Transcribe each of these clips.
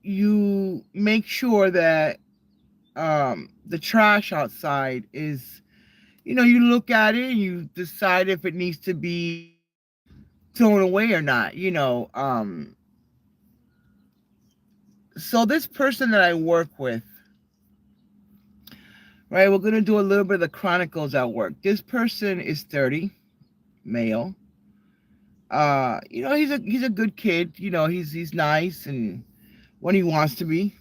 you make sure that the trash outside is, you look at it and you decide if it needs to be thrown away or not. So this person that I work with, right, we're gonna do a little bit of the chronicles at work. This person is 30, male. He's a good kid. He's nice and when he wants to be.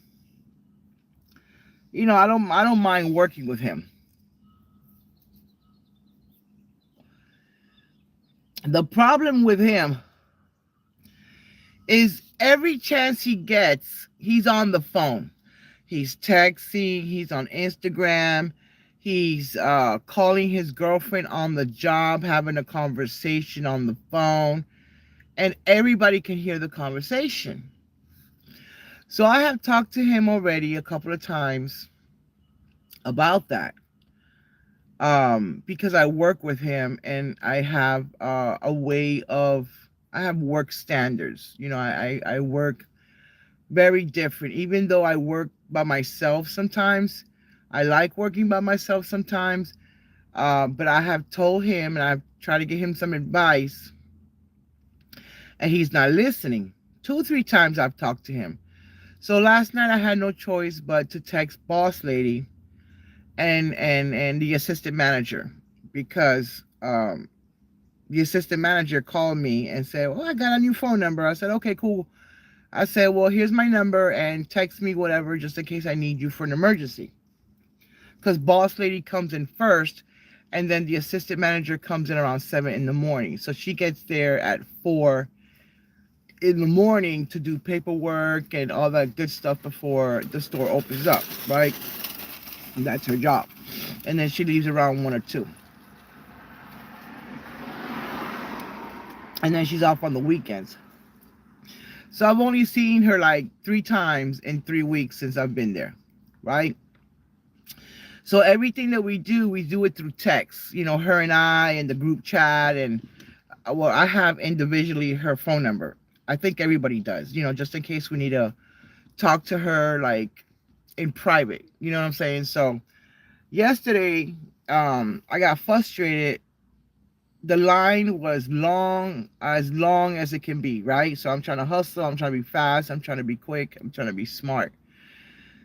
I don't mind working with him. The problem with him is every chance he gets, he's on the phone. He's texting, he's on Instagram, he's calling his girlfriend on the job, having a conversation on the phone, and everybody can hear the conversation. So I have talked to him already a couple of times about that. Because I work with him and I have I have work standards. I work very different. Even though I work by myself sometimes, I like working by myself sometimes. But I have told him and I've tried to give him some advice, and he's not listening. 2 or 3 times I've talked to him. So last night I had no choice but to text boss lady and the assistant manager, because the assistant manager called me and said, "Well, I got a new phone number." I said, "Okay, cool." I said, "Well, here's my number and text me whatever just in case I need you for an emergency." Because boss lady comes in first, and then the assistant manager comes in around 7 in the morning. So she gets there at 4 in the morning to do paperwork and all that good stuff before the store opens up, right? And that's her job. And then she leaves around 1 or 2. And then she's off on the weekends. So I've only seen her like 3 times in 3 weeks since I've been there, right? So everything that we do it through text. Her and I and the group chat, and well, I have individually her phone number. I think everybody does, just in case we need to talk to her like in private. You know what I'm saying? So yesterday, I got frustrated. The line was long as it can be, right? So I'm trying to hustle, I'm trying to be fast, I'm trying to be quick, I'm trying to be smart.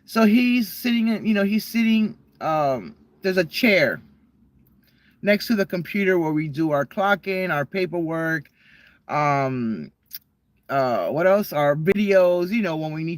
So he's sitting there's a chair next to the computer where we do our clocking, our paperwork, what else? Our videos, when we need